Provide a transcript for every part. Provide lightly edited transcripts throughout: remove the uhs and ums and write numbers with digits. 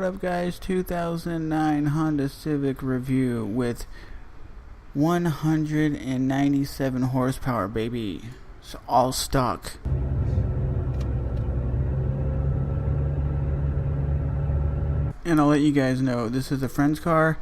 What up guys, 2009 Honda Civic review with 197 horsepower, baby. It's all stock. And I'll let you guys know, this is a friend's car.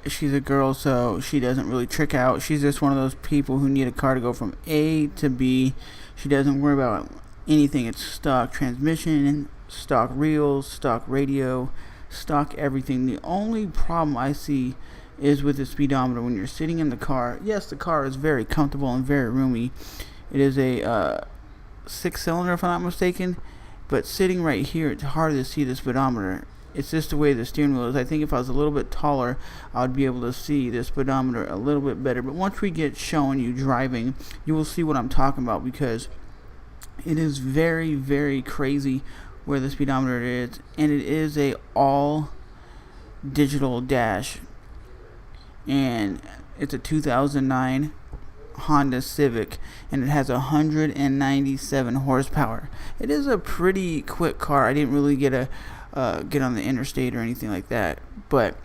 She's a girl, so she doesn't really trick out. She's just one of those people who need a car to go from A to B. She doesn't worry about anything. It's stock transmission, stock reels, stock radio, stock everything. The only problem I see is with the speedometer when you're sitting in the car. Yes, the car is very comfortable and very roomy. It is a 6-cylinder, if I'm not mistaken, but sitting right here, it's hard to see the speedometer. It's just the way the steering wheel is. I think if I was a little bit taller, I would be able to see the speedometer a little bit better. But once we get showing you driving, you will see what I'm talking about, because it is very, very crazy where the speedometer is. And it is a all digital dash. And it's a 2009 Honda Civic, and it has 197 horsepower. It is a pretty quick car. I didn't really get on the interstate or anything like that, but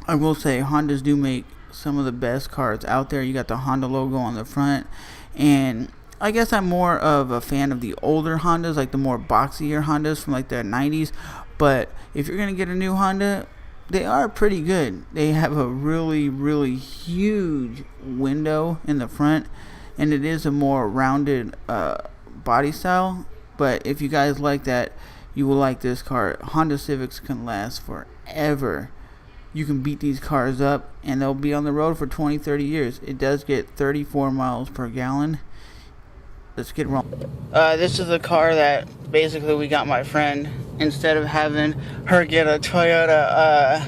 I will say Hondas do make some of the best cars out there. You got the Honda logo on the front, and I guess I'm more of a fan of the older Hondas, like the more boxier Hondas from like the 90s. But if you're gonna get a new Honda, they are pretty good. They have a really, really huge window in the front, and it is a more rounded body style. But if you guys like that, you will like this car. Honda Civics can last forever. You can beat these cars up and they'll be on the road for 20-30 years. It does get 34 miles per gallon. Let's get rolling. This is a car that basically we got my friend. Instead of having her get a Toyota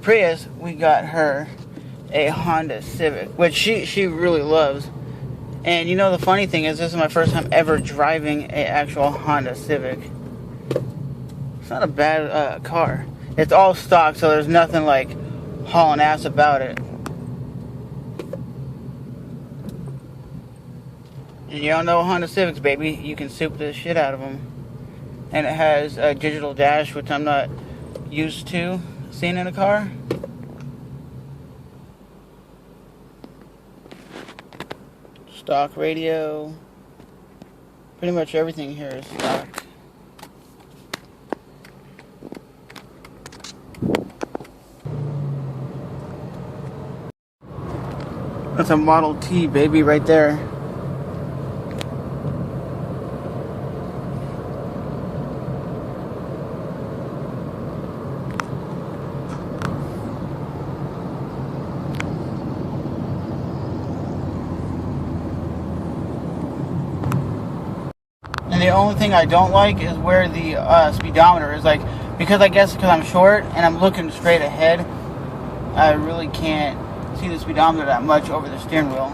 Prius, we got her a Honda Civic, which she really loves. And you know, the funny thing is, this is my first time ever driving an actual Honda Civic. It's not a bad car. It's all stock, so there's nothing like hauling ass about it. And you don't know Honda Civics, baby. You can soup the shit out of them. And it has a digital dash, which I'm not used to seeing in a car. Stock radio. Pretty much everything here is stock. That's a Model T, baby, right there. And the only thing I don't like is where the speedometer is, like, because I guess because I'm short and I'm looking straight ahead, I really can't see the speedometer that much over the steering wheel,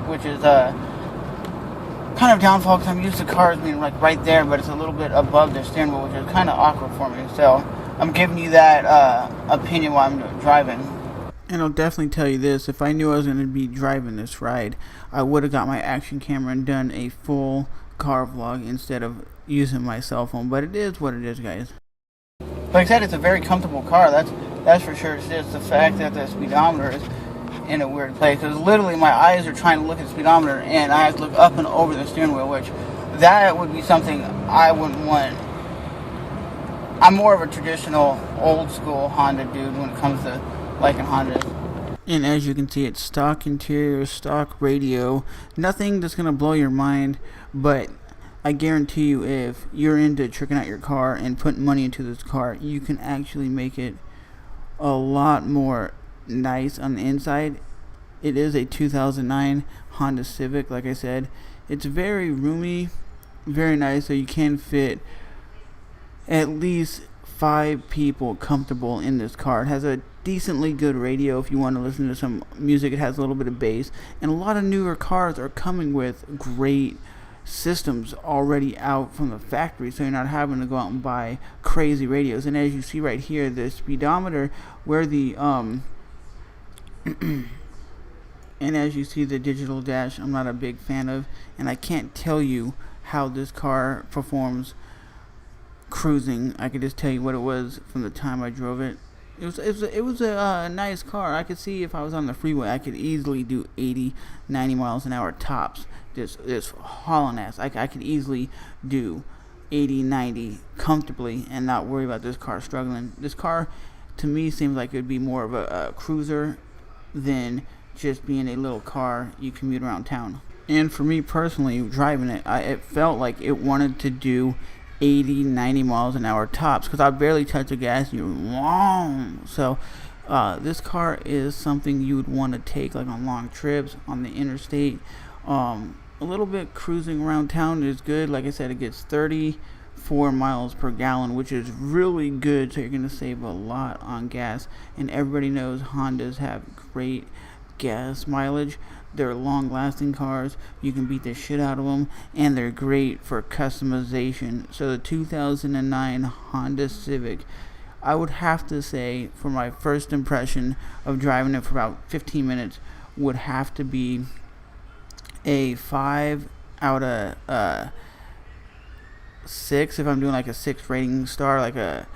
which is kind of downfall, because I'm used to cars being like right there, but it's a little bit above the steering wheel, which is kind of awkward for me. So I'm giving you that opinion while I'm driving. And I'll definitely tell you this, if I knew I was going to be driving this ride, I would have got my action camera and done a full car vlog instead of using my cell phone. But it is what it is, guys. Like I said, it's a very comfortable car, that's for sure. It's just the fact that the speedometer is in a weird place, because literally my eyes are trying to look at the speedometer and I have to look up and over the steering wheel, which that would be something I wouldn't want. I'm more of a traditional old school Honda dude when it comes to liking Hondas. And as you can see, it's stock interior, stock radio, nothing that's gonna blow your mind. But I guarantee you, if you're into tricking out your car and putting money into this car, you can actually make it a lot more nice on the inside. It is a 2009 Honda Civic. Like I said, it's very roomy, very nice, so you can fit at least 5 people comfortable in this car. It has a decently good radio if you want to listen to some music. It has a little bit of bass, and a lot of newer cars are coming with great systems already out from the factory, so you're not having to go out and buy crazy radios. And as you see right here, the speedometer, where the and as you see, the digital dash, I'm not a big fan of, and I can't tell you how this car performs cruising. I could just tell you what it was from the time I drove it. It was a nice car. I could see if I was on the freeway, I could easily do 80, 90 miles an hour tops. Just hauling ass. I could easily do 80, 90 comfortably and not worry about this car struggling. This car, to me, seems like it would be more of a cruiser than just being a little car you commute around town. And for me personally, driving it, it felt like it wanted to do 80, 90 miles an hour tops because I barely touch the gas. And you're long. So this car is something you would want to take like on long trips on the interstate. A little bit cruising around town is good. Like I said, it gets 34 miles per gallon, which is really good. So you're going to save a lot on gas. And everybody knows Hondas have great gas mileage. They're long-lasting cars. You can beat the shit out of them, and they're great for customization. So the 2009 Honda Civic, I would have to say, for my first impression of driving it for about 15 minutes, would have to be a 5 out of 6. If I'm doing like a 6 rating star, like a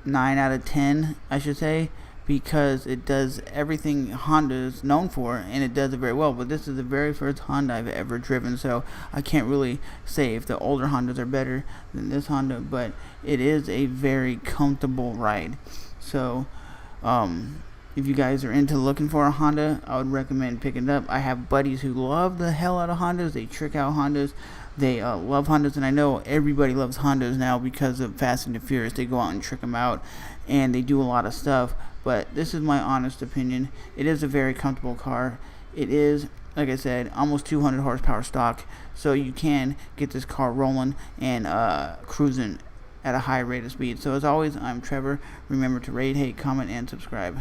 9 out of 10, I should say, because it does everything Honda is known for, and it does it very well. But this is the very first Honda I've ever driven, so I can't really say if the older Hondas are better than this Honda, but it is a very comfortable ride. So if you guys are into looking for a Honda, I would recommend picking it up. I have buddies who love the hell out of Hondas. They trick out Hondas. They love Hondas, and I know everybody loves Hondas now because of Fast and the Furious. They go out and trick them out, and they do a lot of stuff. But this is my honest opinion. It is a very comfortable car. It is, like I said, almost 200 horsepower stock, so you can get this car rolling and cruising at a high rate of speed. So as always, I'm Trevor. Remember to rate, hate, comment, and subscribe.